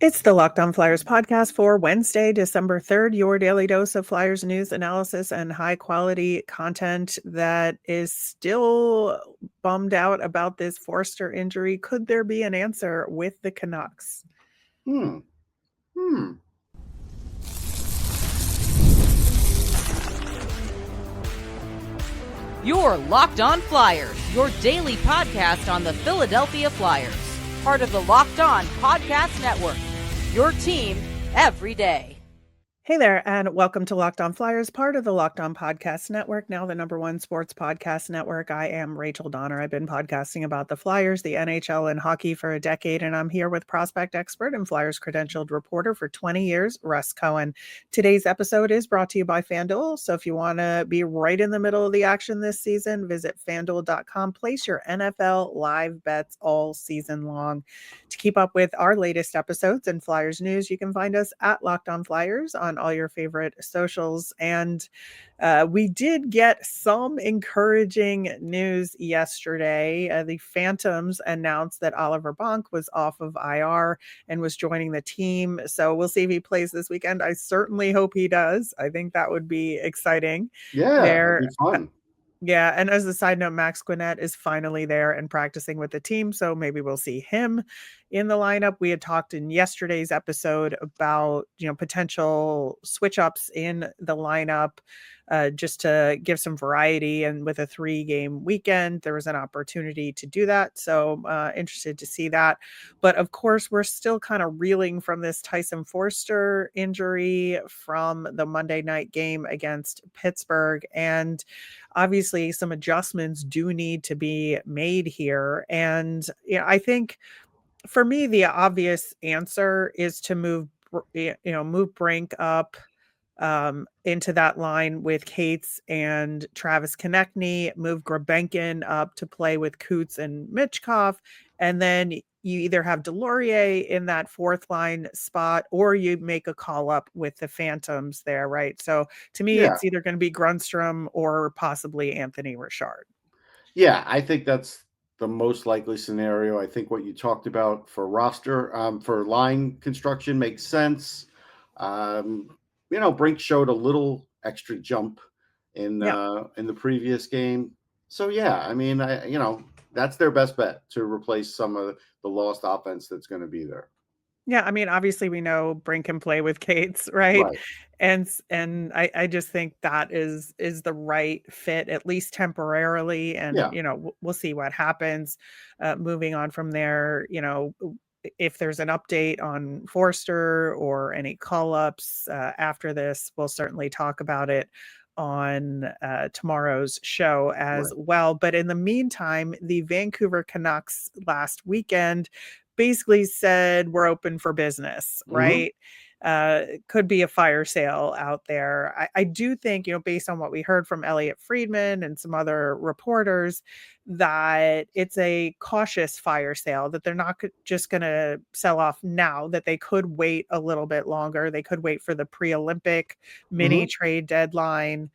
It's the Locked On Flyers podcast for Wednesday, December 3rd, your daily dose of Flyers news, analysis, and high quality content that is still bummed out about this Foerster injury. Could there be an answer with the Canucks? You're Locked On Flyers, your daily podcast on the Philadelphia Flyers. Part of the Locked On Podcast Network, your team every day. Hey there, and welcome to Locked On Flyers, part of the Locked On Podcast Network, now the #1 sports podcast network. I am Rachel Donner. I've been podcasting about the Flyers, the NHL, and hockey for a decade, and I'm here with prospect expert and Flyers credentialed reporter for 20 years, Russ Cohen. Today's episode is brought to you by FanDuel, so if you want to be right in the middle of the action this season, visit FanDuel.com. Place your NFL live bets all season long. To keep up with our latest episodes and Flyers news, you can find us at Locked On Flyers on all your favorite socials. And we did get some encouraging news yesterday. The Phantoms announced that Oliver Bonk was off of IR and was joining the team. So we'll see if he plays this weekend. I certainly hope he does. I think that would be exciting. Yeah, it'd be fun. Yeah, and as a side note, Max Gwinnett is finally there and practicing with the team, so maybe we'll see him in the lineup. We had talked in yesterday's episode about, potential switch ups in the lineup, just to give some variety. And with a 3-game weekend, there was an opportunity to do that. So interested to see that. But of course, we're still kind of reeling from this Tyson Foerster injury from the Monday night game against Pittsburgh. And obviously some adjustments do need to be made here. And I think for me, the obvious answer is to move Brink up into that line with Cates and Travis Konechny, move Grebenkin up to play with Coots and Michkov, and then you either have Delorier in that fourth line spot or you make a call up with the Phantoms there, right? So to me, It's either going to be Grundstrom or possibly Anthony Richard. Yeah, I think that's the most likely scenario. I think what you talked about for roster, for line construction makes sense. Brink showed a little extra jump in the previous game. So yeah, I mean, that's their best bet to replace some of the lost offense that's going to be there. Yeah, I mean, obviously we know Brink can play with Cates, right? And I just think that is the right fit, at least temporarily. And, we'll see what happens. Moving on from there, if there's an update on Foerster or any call-ups after this, we'll certainly talk about it on tomorrow's show as well. But in the meantime, the Vancouver Canucks last weekend basically said we're open for business, right? Could be a fire sale out there. I do think, based on what we heard from Elliot Friedman and some other reporters, that it's a cautious fire sale, that they're not just going to sell off now, that they could wait a little bit longer. They could wait for the pre-Olympic mini trade deadline.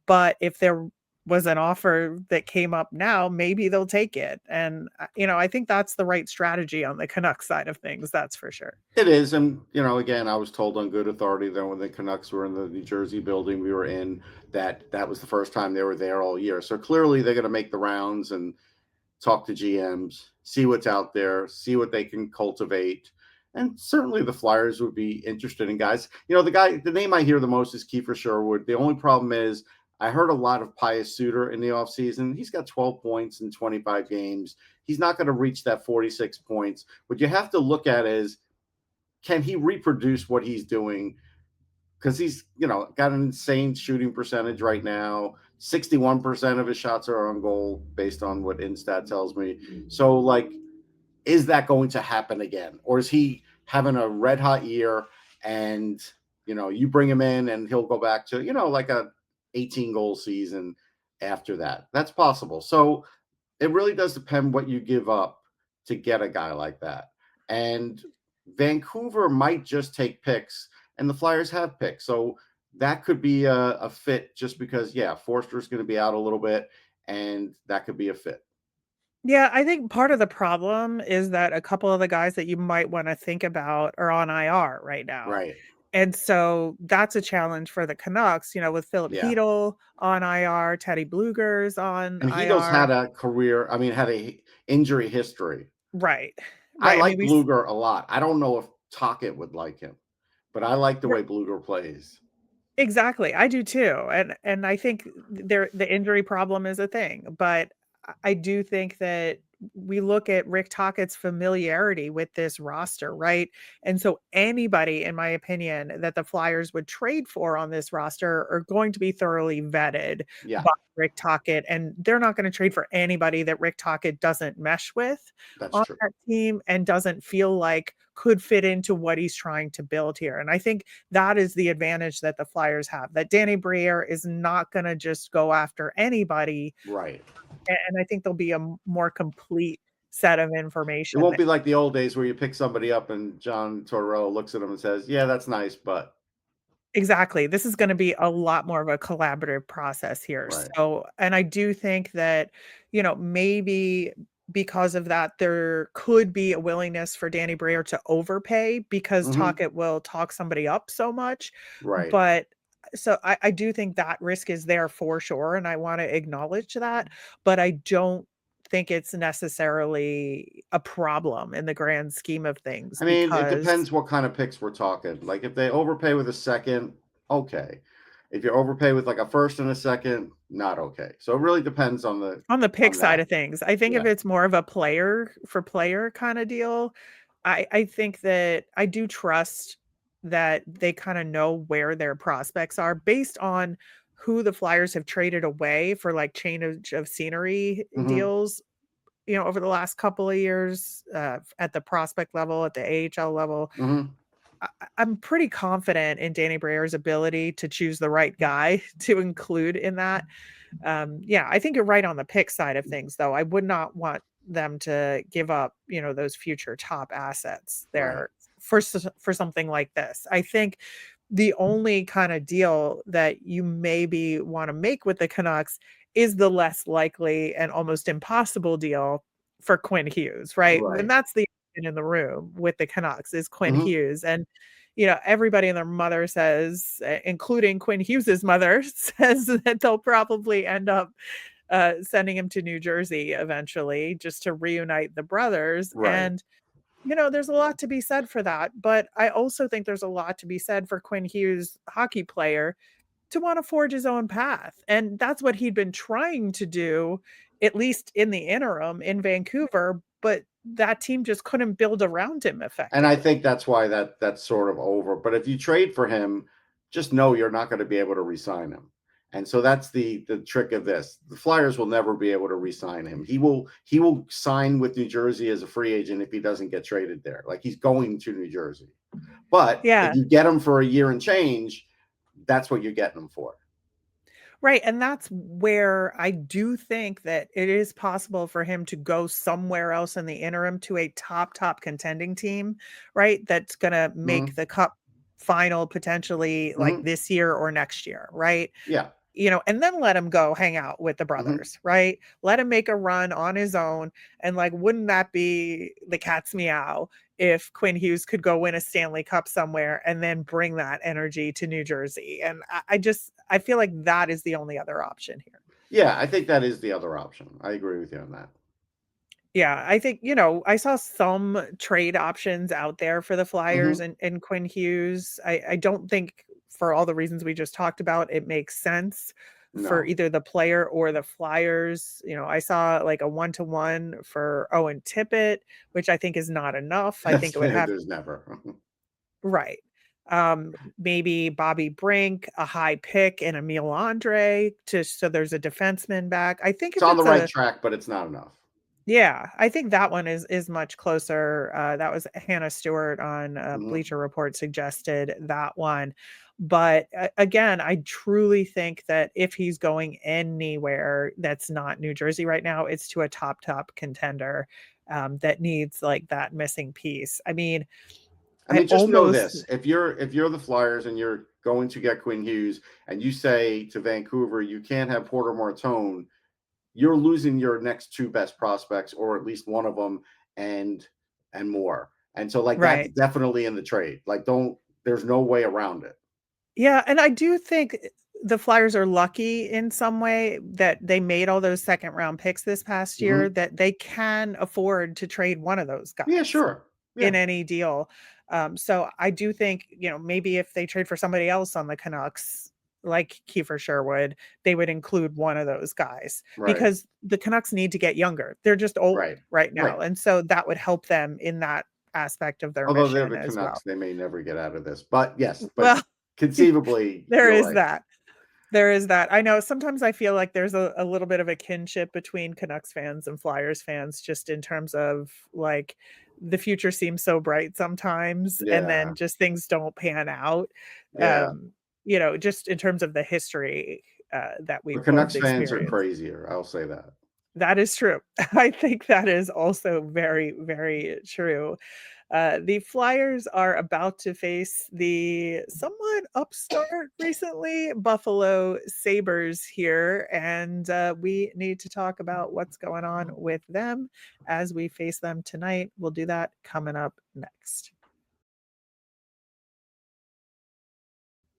But if there was an offer that came up now, maybe they'll take it. And, I think that's the right strategy on the Canucks side of things. That's for sure. It is. And, again, I was told on good authority that when the Canucks were in the New Jersey building we were in, that was the first time they were there all year. So clearly they're going to make the rounds and talk to GMs, see what's out there, see what they can cultivate. And certainly the Flyers would be interested in guys. The name I hear the most is Kiefer Sherwood. The only problem is I heard a lot of Pius Suter in the offseason. He's got 12 points in 25 games. He's not going to reach that 46 points. What you have to look at is, can he reproduce what he's doing? Because he's, got an insane shooting percentage right now. 61% of his shots are on goal based on what Instat tells me. So, is that going to happen again? Or is he having a red hot year and, you bring him in and he'll go back to, like a 18-goal season after that? That's possible. So it really does depend what you give up to get a guy like that. And Vancouver might just take picks, and the Flyers have picks. So that could be a fit just because, Foerster's going to be out a little bit, and that could be a fit. Yeah, I think part of the problem is that a couple of the guys that you might want to think about are on IR right now. Right. And so that's a challenge for the Canucks, with Philip Yeah. Hedl on IR, Teddy Bluger's on And Hedo's had IR. a career, I mean, had a injury history. Right. I Right. I mean, like Bluger a lot. I don't know if Tocchet would like him, but I like the way Bluger plays. exactly. I do too. And I think the injury problem is a thing, but I do think that we look at Rick Tockett's familiarity with this roster, right? And so anybody, in my opinion, that the Flyers would trade for on this roster are going to be thoroughly vetted Yeah, by Rick Tocchet, and they're not going to trade for anybody that Rick Tocchet doesn't mesh with that's on true. that team and doesn't feel like could fit into what he's trying to build here. And I think that is the advantage that the Flyers have, that Danny Briere is not going to just go after anybody. Right. And I think there'll be a more complete set of It information. won't be like the old days where you pick somebody up and John Tortorella looks at him and says, "Yeah, that's nice, but." Exactly. This is gonna be a lot more of a collaborative process here. Right. So, and I do think that, maybe because of that, there could be a willingness for Danny Briere to overpay because Mhm. Tocchet will talk somebody up so much. Right. But so I do think that risk is there for sure, and I want to acknowledge that, but I don't think it's necessarily a problem in the grand scheme of things I mean, it because depends what kind of picks we're talking. Like, if they overpay with a second, okay. If you overpay with, like, a first and a second, not okay. So it really depends on on the pick side that. of things. I think if Yeah. it's more of a player for player kind of deal, I think that I do trust that they kind of know where their prospects are based on who the Flyers have traded away for like change of scenery Mhm. deals, over the last couple of years, at the prospect level, at the AHL level. Mhm. I'm pretty confident in Danny Breyer's ability to choose the right guy to include in that. Yeah, I think you're right on the pick side of things, though. I would not want them to give up, those future top assets Right. there for something like this. I think the only kind of deal that you maybe want to make with the Canucks is the less likely and almost impossible deal for Quinn Hughes, right? And Right. that's the elephant in the room with the Canucks is Quinn Mhm. Hughes. And everybody and their mother says, including Quinn Hughes's mother, says that they'll probably end up sending him to New Jersey eventually just to reunite the brothers. Right. And, there's a lot to be said for that. But I also think there's a lot to be said for Quinn Hughes, hockey player, to want to forge his own path. And that's what he'd been trying to do, at least in the interim in Vancouver. But that team just couldn't build around him And I effectively. think that's why that's sort of over. But if you trade for him, just know you're not going to be able to re-sign him. And so that's the trick of this. The Flyers will never be able to re-sign him. He will sign with New Jersey as a free agent if he doesn't get traded there. Like, he's going to New Jersey. But if Yeah. you get him for a year and change, that's what you're getting him for. Right, and that's where I do think that it is possible for him to go somewhere else in the interim to a top contending team, right? That's gonna make Mhm. the cup final potentially like Mhm. this year or next year, right? Yeah. And then let him go hang out with the Mhm. brothers, right? Let him make a run on his own. And like, wouldn't that be the cat's meow if Quinn Hughes could go win a Stanley Cup somewhere and then bring that energy to New Jersey? And I feel like that is the only other option here. Yeah, I think that is the other option. I agree with you on that. Yeah, I think, I saw some trade options out there for the Flyers Mhm. and Quinn Hughes. I don't think for all the reasons we just talked about, it makes sense for No. either the player or the Flyers. I saw like a 1-to-1 for Owen Tippett, which I think is not enough. I think it would have There's never. right. Maybe Bobby Brink, a high pick, and Emil Andre to so there's a defenseman back. I think It's if on the it's right a track, but it's not enough. yeah, I think that one is much closer. That was Hannah Stewart on Mhm. Bleacher Report suggested that one. But again, I truly think that if he's going anywhere that's not New Jersey right now, it's to a top contender that needs like that missing piece. I mean, I I mean, just know almost this: if you're the Flyers and you're going to get Quinn Hughes, and you say to Vancouver, you can't have Porter Martone, you're losing your next two best prospects, or at least one of them, and more. And so like that's Right. definitely in the trade. Like there's no way around it. Yeah, and I do think the Flyers are lucky in some way that they made all those second round picks this past year, Mhm. that they can afford to trade one of those Yeah, guys sure. in Yeah, any deal. So I do think, maybe if they trade for somebody else on the Canucks, like Kiefer Sherwood, they would include one of those guys right, because the Canucks need to get younger. They're just old right, right right. now. And so that would help them in that aspect of their Although they're mission the as well. Canucks, they may never get out of this. But yes, but Well, conceivably, there you're is right. that. There is that. I know sometimes I feel like there's a little bit of a kinship between Canucks fans and Flyers fans, just in terms of like the future seems so bright sometimes, and Yeah, then just things don't pan out. yeah. Um, just in terms of the history that The we've both Canucks fans are experienced. crazier. I'll say that. That is true. I think that is also very, very true. The Flyers are about to face the somewhat upstart recently Buffalo Sabres here, and we need to talk about what's going on with them as we face them tonight. We'll do that coming up next.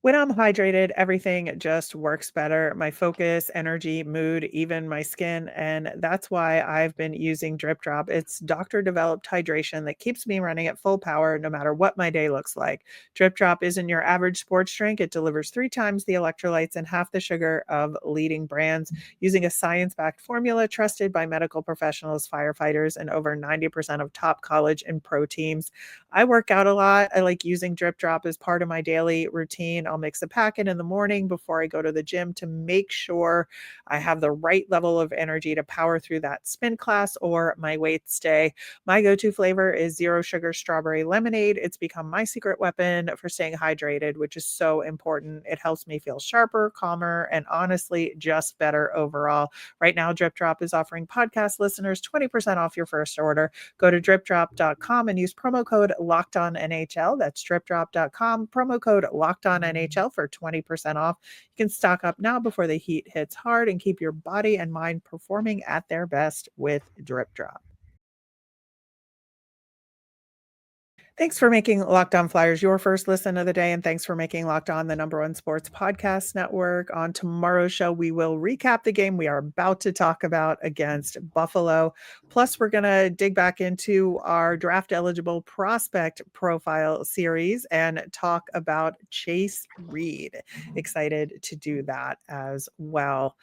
When I'm hydrated, everything just works better. My focus, energy, mood, even my skin. And that's why I've been using DripDrop. It's doctor developed hydration that keeps me running at full power no matter what my day looks like. DripDrop isn't your average sports drink. It delivers 3 times the electrolytes and half the sugar of leading brands using a science backed formula trusted by medical professionals, firefighters, and over 90% of top college and pro teams. I work out a lot. I like using DripDrop as part of my daily routine. I'll mix a packet in the morning before I go to the gym to make sure I have the right level of energy to power through that spin class or my weights day. My go-to flavor is zero sugar strawberry lemonade. It's become my secret weapon for staying hydrated, which is so important. It helps me feel sharper, calmer, and honestly just better overall. Right now, DripDrop is offering podcast listeners 20% off your first order. Go to dripdrop.com and use promo code LOCKEDONNHL. That's dripdrop.com, promo code LOCKEDONNHL for 20% off. You can stock up now before the heat hits hard and keep your body and mind performing at their best with DripDrop. Thanks for making Locked On Flyers your first listen of the day, and thanks for making Locked On the #1 sports podcast network. On tomorrow's show, we will recap the game we are about to talk about against Buffalo. Plus, we're going to dig back into our draft eligible prospect profile series and talk about Chase Reed. Excited to do that as well.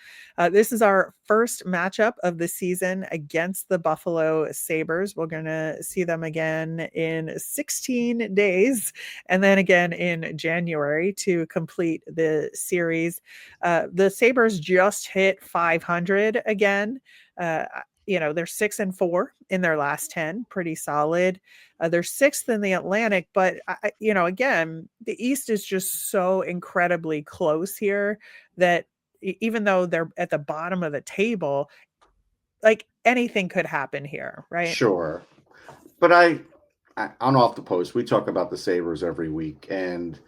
This is our first matchup of the season against the Buffalo Sabres. We're going to see them again in 16 days and then again in January to complete the series. The Sabres just hit 500 again. They're 6-4 in their last 10, pretty solid. They're sixth in the Atlantic, but again, the East is just so incredibly close here that even though they're at the bottom of the table, like anything could happen here, right? Sure. But on Off the Post, we talk about the Sabres every week, and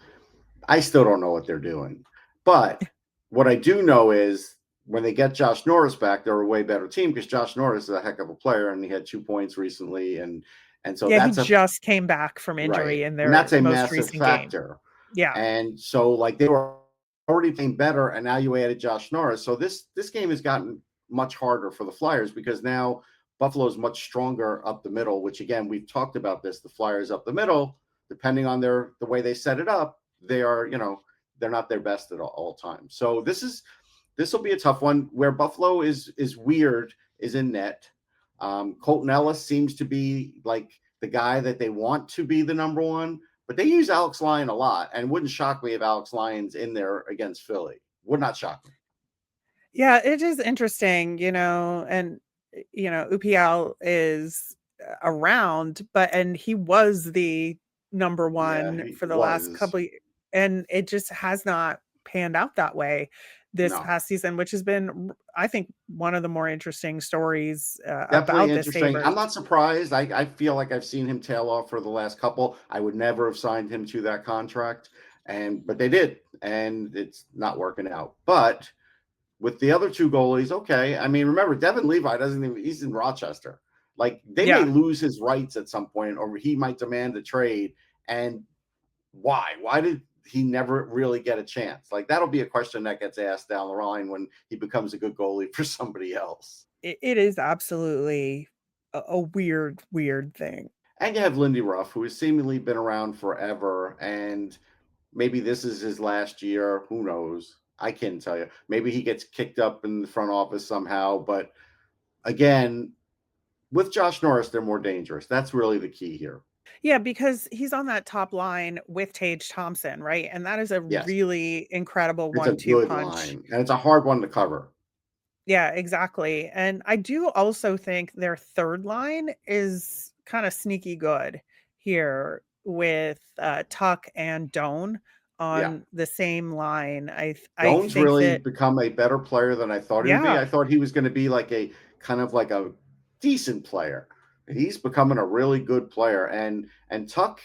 I still don't know what they're doing. But what I do know is when they get Josh Norris back, they're a way better team because Josh Norris is a heck of a player, and he had 2 points recently, and so Yeah, he that's a just came back from right, injury in and their that's a most massive recent game. factor. Yeah. And so like they were already playing better, and now you added Josh Norris. So this game has gotten much harder for the Flyers because now Buffalo's much stronger up the middle, which again, we've talked about this. The Flyers up the middle, depending on the way they set it up, they are, they're not their best at all times. So this will be a tough one. Where Buffalo is weird is in net. Colton Ellis seems to be like the guy that they want to be the number one, but they use Alex Lyon a lot, and it wouldn't shock me if Alex Lyon's in there against Philly. Would not shock me. Yeah, it is interesting, and UPL is around, and he was the number Yeah, one he for the last was. couple and it just has not panned out that way this No, past season, which has been, I think, one of the more interesting stories definitely about the interesting. I'm Sabres. not surprised. I feel like I've seen him tail off for the last couple. I would never have signed him to that contract, but they did, and it's not working out. But With the other two goalies, okay. I mean, remember, Devin Levi he's in Rochester. Like, they may Yeah. lose his rights at some point, or he might demand a trade. And why? Why did he never really get a chance? Like, that'll be a question that gets asked down the line when he becomes a good goalie for somebody else. It is absolutely a weird, weird thing. And you have Lindy Ruff, who has seemingly been around forever, and maybe this is his last year. Who knows? I can't tell you. Maybe he gets kicked up in the front office somehow. But again, with Josh Norris, they're more dangerous. That's really the key here. Yeah, because he's on that top line with Tage Thompson, right? And that is a Yes, really incredible it's a 1-2 good punch. line, and it's a hard one to cover. Yeah, exactly. And I do also think their third line is kind of sneaky good here with Tuck and Doan Yeah. on the same line. I Doan's think really that become a better player than I thought he would be. yeah, I thought he was going to be like a kind of like a decent player. He's becoming a really good player. And Tuck,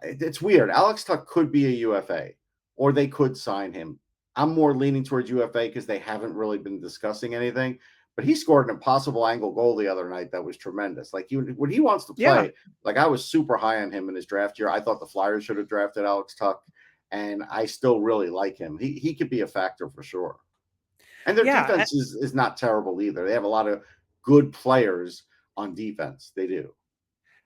it's weird. Alex Tuck could be a UFA, or they could sign him. I'm more leaning towards UFA because they haven't really been discussing anything. But he scored an impossible angle goal the other night that was tremendous. Like, when he wants to yeah. play, like, I was super high on him in his draft year. I thought the Flyers should have drafted Alex Tuck, and I still really like him. He could be a factor for sure. And their Yeah, defense is not terrible either. They have a lot of good players on defense. They do.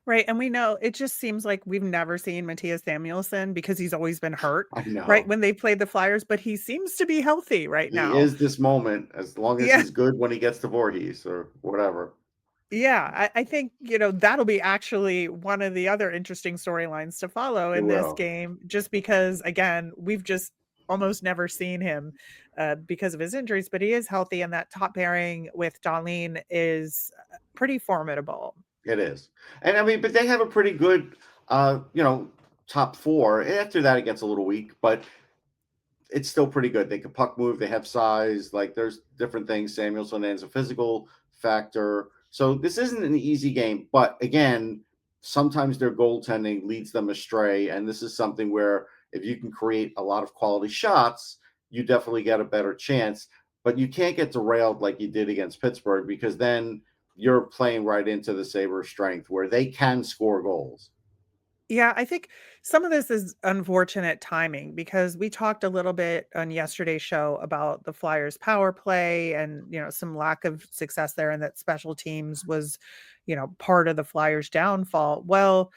right, and we know it just seems like we've never seen Matthias Samuelsson because he's always been hurt, I right, know. when they played the Flyers, but he seems to be healthy right He now. is this moment, as long as Yeah. he's good when he gets to Voorhees or whatever. Yeah, I think, that'll be actually one of the other interesting storylines to follow It in this will. game, just because, again, we've just almost never seen him because of his injuries, but he is healthy, and that top pairing with Darlene is pretty formidable. It is. And I mean, but they have a pretty good, top four. After that, it gets a little weak, but it's still pretty good. They can puck move. They have size. Like, there's different things. Samuelson adds a physical factor. So this isn't an easy game. But again, sometimes their goaltending leads them astray. And this is something where if you can create a lot of quality shots, you definitely get a better chance. But you can't get derailed like you did against Pittsburgh, because then you're playing right into the Sabres' strength where they can score goals. Yeah, I think some of this is unfortunate timing because we talked a little bit on yesterday's show about the Flyers power play and, some lack of success there and that special teams was, part of the Flyers downfall. Well,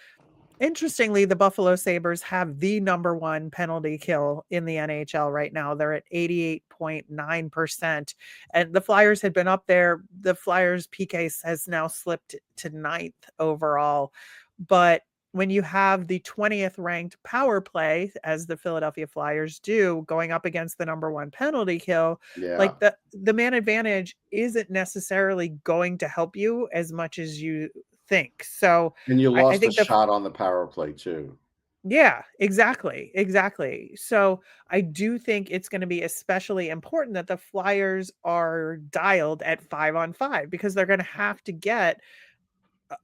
interestingly, the Buffalo Sabres have the number one penalty kill in the NHL right now. They're at 88.9%. And the Flyers had been up there. The Flyers PK has now slipped to ninth overall. But when you have the 20th ranked power play, as the Philadelphia Flyers do, going up against the number one penalty kill, Yeah. like the man advantage isn't necessarily going to help you as much as you think. So And you I lost a think shot on the power play too. yeah, exactly, exactly. So I do think it's going to be especially important that the Flyers are dialed at 5-on-5 because they're going to have to get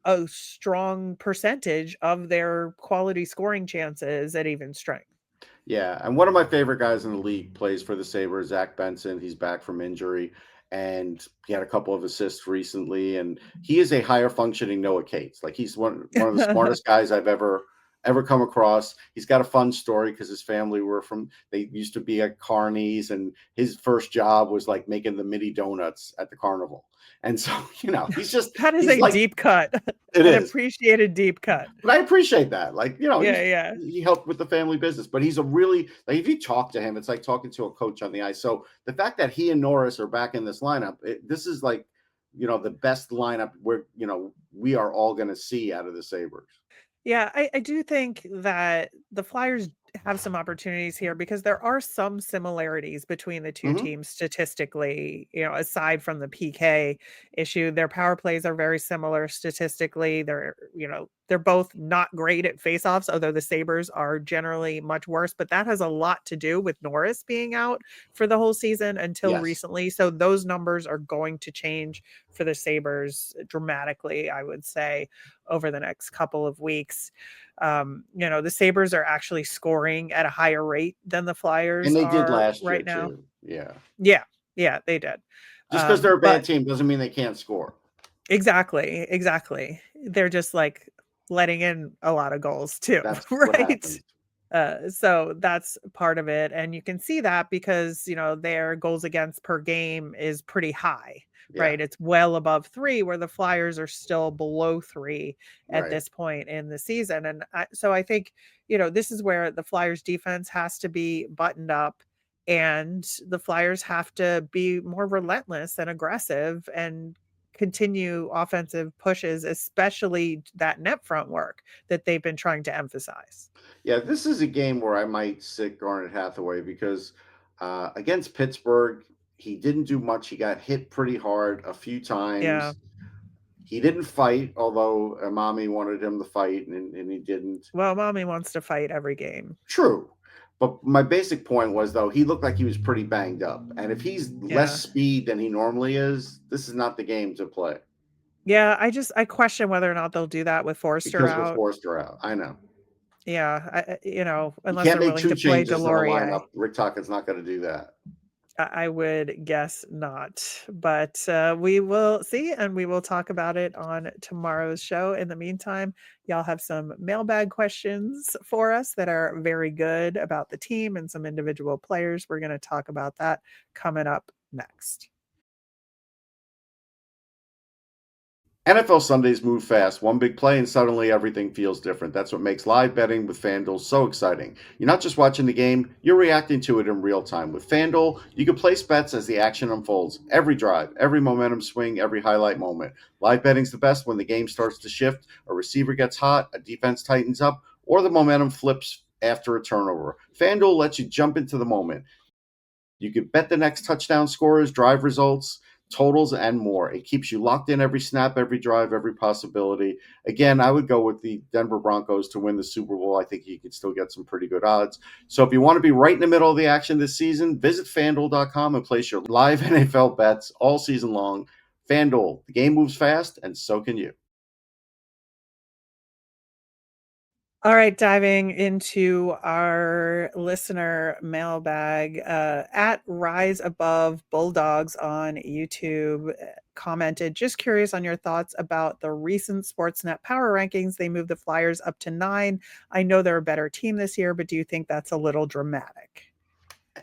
a strong percentage of their quality scoring chances at even strength. Yeah, and one of my favorite guys in the league plays for the Sabres, Zach Benson. He's back from injury, and he had a couple of assists recently. And he is a higher functioning Noah Cates. Like, he's one of the smartest guys I've ever come across. He's got a fun story because his family they used to be at Carney's, and his first job was like making the mini donuts at the carnival. And so, That is he's a like, deep cut, it an is. appreciated deep cut. But I appreciate that. Like, Yeah, yeah. he helped with the family business, but he's a really, like, if you talk to him, it's like talking to a coach on the ice. So the fact that he and Norris are back in this lineup, this is like, the best lineup where, we are all going to see out of the Sabres. Yeah, I do think that the Flyers have some opportunities here because there are some similarities between the two Hmm. teams statistically, aside from the PK issue. Their power plays are very similar statistically. They're both not great at faceoffs, although the Sabres are generally much worse, but that has a lot to do with Norris being out for the whole season until Yes. recently. So those numbers are going to change for the Sabres dramatically, I would say, over the next couple of weeks. The Sabres are actually scoring at a higher rate than the And Flyers they did are last year right now. too. Yeah. Yeah. Yeah, they did. Just because they're a But bad team doesn't mean they can't score. exactly. They're just like letting in a lot of goals too, That's what right? happens. So that's part of it. And you can see that because, their goals against per game is pretty high, Yeah, right? It's well above 3, where the Flyers are still below 3 at right. this point in the season. And so I think, this is where the Flyers defense has to be buttoned up, and the Flyers have to be more relentless and aggressive and continue offensive pushes, especially that net front work that they've been trying to emphasize. Yeah, this is a game where I might sit Garnet Hathaway because against Pittsburgh, he didn't do much. He got hit pretty hard a few Yeah. times. He didn't fight, although Amami wanted him to fight, and he didn't. Well, mommy wants to fight every game. True. But my basic point was, though, he looked like he was pretty banged up. And if he's less Yeah. speed than he normally is, this is not the game to play. Yeah, I question whether or not they'll do that with Forster Because with out. Forster out, I know. Yeah, You unless can't they're make willing two to play changes in a Delorier. lineup. Rick Tocchet's not going to do that. I would guess not, but we will see, and we will talk about it on tomorrow's show. In the meantime, y'all have some mailbag questions for us that are very good about the team and some individual players. We're going to talk about that coming up next. NFL Sundays move fast. One big play and suddenly everything feels different. That's what makes live betting with FanDuel so exciting. You're not just watching the game, you're reacting to it in real time. With FanDuel, you can place bets as the action unfolds. Every drive, every momentum swing, every highlight moment. Live betting's the best when the game starts to shift, a receiver gets hot, a defense tightens up, or the momentum flips after a turnover. FanDuel lets you jump into the moment. You can bet the next touchdown scorers, drive results, totals, and more. It keeps you locked in every snap, every drive, every possibility. Again, I would go with the Denver Broncos to win the Super Bowl. I think you could still get some pretty good odds. So if you want to be right in the middle of the action this season, visit FanDuel.com and place your live NFL bets all season long. FanDuel, the game moves fast, and so can you. All right, diving into our listener mailbag, at Rise Above Bulldogs on YouTube commented, just curious on your thoughts about the recent Sportsnet power rankings. They moved the Flyers up to 9. I know they're a better team this year, but do you think that's a little dramatic?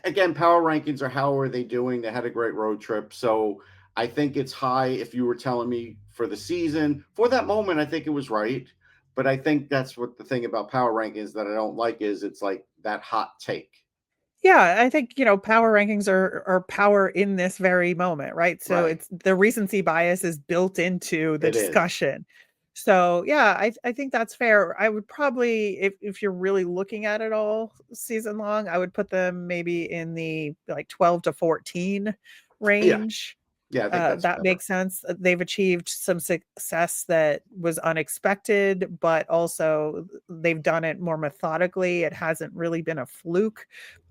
Again, power rankings are how are they doing? They had a great road trip. So I think it's high. If you were telling me for the season, for that moment, I think it was right. But I think that's what the thing about power rankings that I don't like is it's like that hot take. Yeah, I think, power rankings are power in this very moment, right? So Right. it's the recency bias is built into the It is. discussion. So yeah, I think that's fair. I would probably, if you're really looking at it all season long, I would put them maybe in the like 12 to 14 Yeah. range. Yeah, I think that's That better. makes sense. They've achieved some success that was unexpected, but also they've done it more methodically. It hasn't really been a fluke.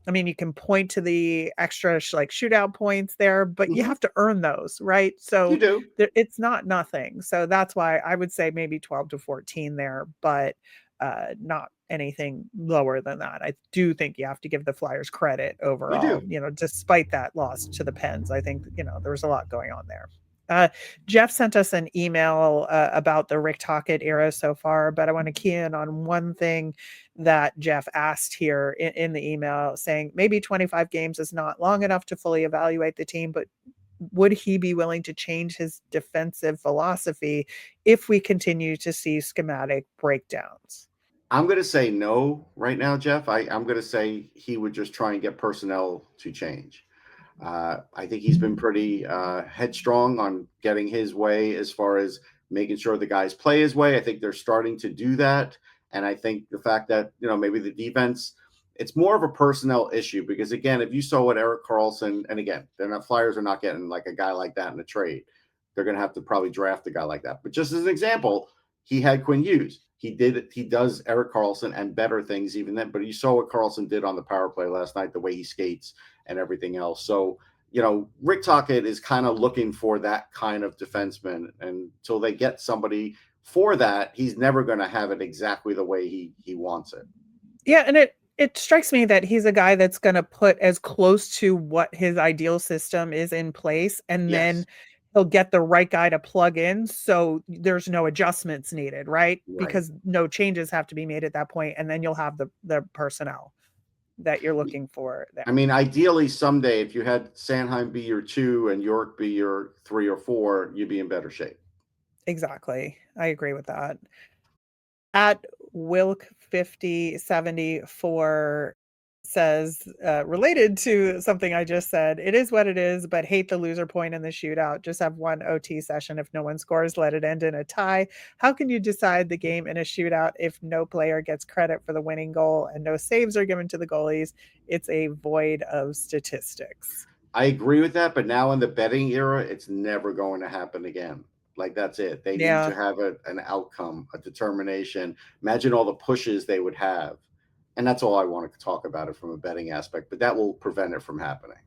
I mean, you can point to the extra like shootout points there, but you Hmm. have to earn those, right? You So do. it's not nothing. So that's why I would say maybe 12 to 14 there, but not anything lower than that. I do think you have to give the Flyers credit You overall, do. despite that loss to the Pens. I think, there was a lot going on there. Jeff sent us an email about the Rick Tocchet era so far, but I want to key in on one thing that Jeff asked here in the email, saying maybe 25 games is not long enough to fully evaluate the team, but would he be willing to change his defensive philosophy if we continue to see schematic breakdowns? I'm going to say no right now, Jeff. I'm going to say he would just try and get personnel to change. I think he's been pretty headstrong on getting his way as far as making sure the guys play his way. I think they're starting to do that. And I think the fact that, maybe the defense, it's more of a personnel issue because, again, if you saw what Erik Karlsson, and again, Flyers are not getting like a guy like that in a trade. They're going to have to probably draft a guy like that. But just as an example, he had Quinn Hughes. He does Erik Karlsson and better things even then. But you saw what Karlsson did on the power play last night, the way he skates and everything else. So, Rick Tocchet is kind of looking for that kind of defenseman. And until they get somebody for that, he's never going to have it exactly the way he wants it. Yeah, and It strikes me that he's a guy that's going to put as close to what his ideal system is in place, and then Yes. he'll get the right guy to plug in so there's no adjustments needed, right? Right. Because no changes have to be made at that point, and then you'll have the personnel that you're looking for I there. mean, ideally, someday, if you had Sanheim be your 2 and York be your 3 or 4, you'd be in better shape. Exactly. I agree with that. At Wilk 5074 says, related to something I just said, it is what it is, but hate the loser point in the shootout. Just have one OT session. If no one scores, let it end in a tie. How can you decide the game in a shootout if no player gets credit for the winning goal and no saves are given to the goalies? It's a void of statistics. I agree with that, but now in the betting era, it's never going to happen again. Like, that's it. They need Yeah. to have an outcome, a determination. Imagine all the pushes they would have. And that's all I wanted to talk about it from a betting aspect, but that will prevent it from happening.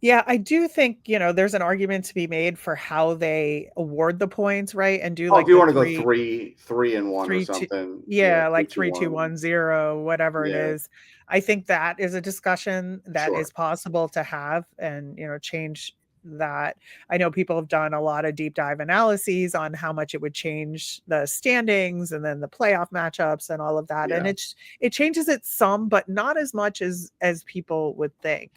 Yeah, I do think, there's an argument to be made for how they award the points, right? And do Oh, if like you the want to go 3-3-1 or 3 2, something, yeah, yeah, three, like two, 3 2 one, 1 0, whatever it yeah, is. I think that is a discussion that sure, is possible to have and, change that. I know people have done a lot of deep dive analyses on how much it would change the standings and then the playoff matchups and all of that. And yeah. it changes it some, but not as much as people would think.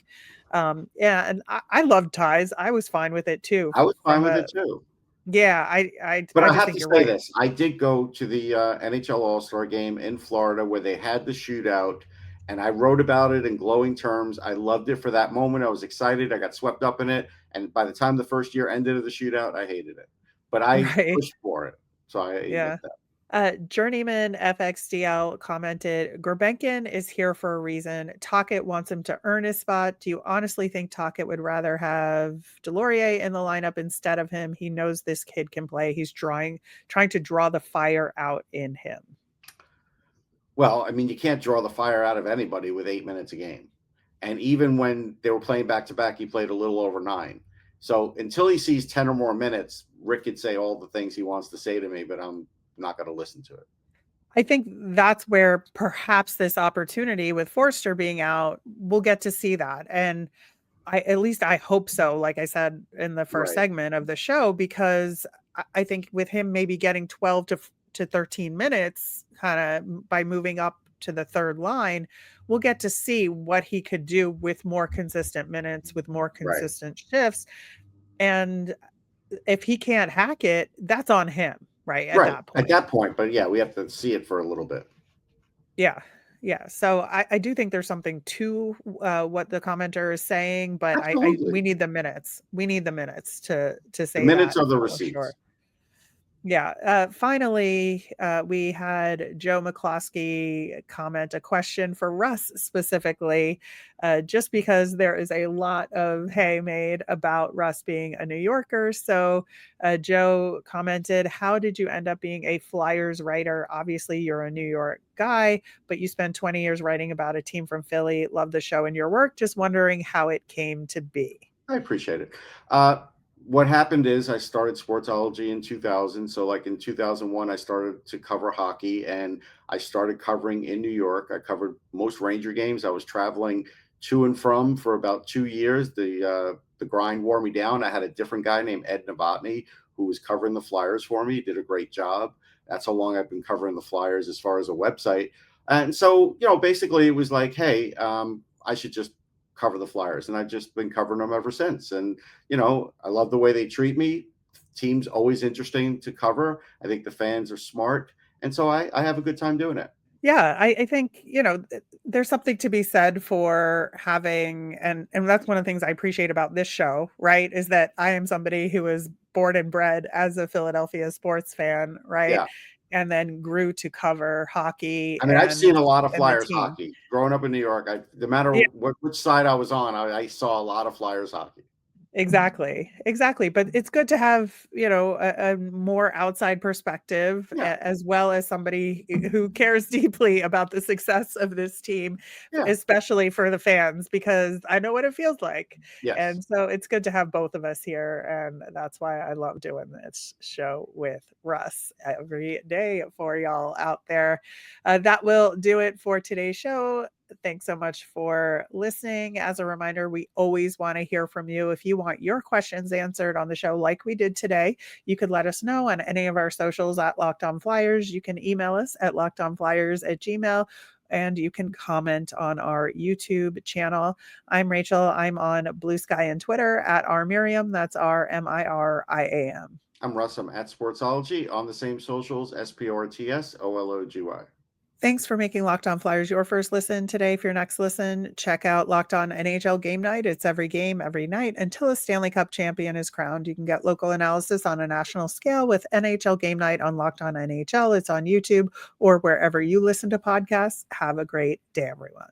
Yeah, and I love ties. I was fine with it too I was fine from with a it too. yeah, I But I just have think to you're say right. this, I did go to the, NHL All-Star Game in Florida where they had the shootout, and I wrote about it in glowing terms. I loved it for that moment. I was excited. I got swept up in it, and by the time the first year ended of the shootout, I hated it. But I Right. pushed for it, so I admit Yeah. that. Journeyman FXDL commented, Grebenkin is here for a reason. Tocchet wants him to earn his spot. Do you honestly think Tocchet would rather have Delorier in the lineup instead of him? He knows this kid can play. He's trying to draw the fire out in him. Well, I mean, you can't draw the fire out of anybody with 8 minutes a game. And even when they were playing back to back, he played a little over 9. So until he sees 10 or more minutes, Rick could say all the things he wants to say to me, but I'm not going to listen to it. I think that's where perhaps this opportunity with Forster being out, we'll get to see that. And at least I hope so, like I said in the first Right. segment of the show, because I think with him maybe getting 12 to 13 minutes kind of by moving up to the third line, we'll get to see what he could do with more consistent minutes, with more Right. consistent shifts. And if he can't hack it, that's on him, right? At Right. that At point. that point, but yeah, we have to see it for a little bit. Yeah. Yeah. So I do think there's something to what the commenter is saying, but we Absolutely. need the minutes. We need the minutes to The say minutes that are the for sure. receipts. Yeah. Finally, we had Joe McCloskey comment a question for Russ specifically, just because there is a lot of hay made about Russ being a New Yorker. So Joe commented, how did you end up being a Flyers writer? Obviously, you're a New York guy, but you spent 20 years writing about a team from Philly. Love the show and your work. Just wondering how it came to be. I appreciate it. What happened is I started Sportsology in 2000. So, like in 2001, I started to cover hockey and I started covering in New York. I covered most Ranger games. I was traveling to and from for about 2 years. The grind wore me down. I had a different guy named Ed Novotny who was covering the Flyers for me. He did a great job. That's how long I've been covering the Flyers as far as a website. And so, basically it was like, hey, I should just cover the Flyers. And I've just been covering them ever since. And, I love the way they treat me. Team's always interesting to cover. I think the fans are smart. And so I have a good time doing it. Yeah, I think, there's something to be said for having and that's one of the things I appreciate about this show, right? Is that I am somebody who was born and bred as a Philadelphia sports fan, right? Yeah. And then grew to cover hockey I mean, I've seen a lot of and the Flyers team. hockey. Growing up in New York, no matter which side I was on, I saw a lot of Flyers hockey. Exactly, exactly, but it's good to have, a more outside perspective Yeah. as well as somebody who cares deeply about the success of this team, Yeah. especially for the fans, because I know what it feels like, Yes. and so it's good to have both of us here, and that's why I love doing this show with Russ every day for y'all out there. That will do it for today's show. Thanks so much for listening. As a reminder, we always want to hear from you. If you want your questions answered on the show like we did today, you could let us know on any of our socials at Locked On Flyers. You can email us at lockedonflyers@gmail.com. And you can comment on our YouTube channel. I'm Rachel. I'm on Blue Sky and Twitter at rmiriam. That's RMIRIAM. I'm Russ. I'm at Sportsology on the same socials, SPORTSOLOGY. Thanks for making Locked On Flyers your first listen today. For your next listen, check out Locked On NHL Game Night. It's every game, every night until a Stanley Cup champion is crowned. You can get local analysis on a national scale with NHL Game Night on Locked On NHL. It's on YouTube or wherever you listen to podcasts. Have a great day, everyone.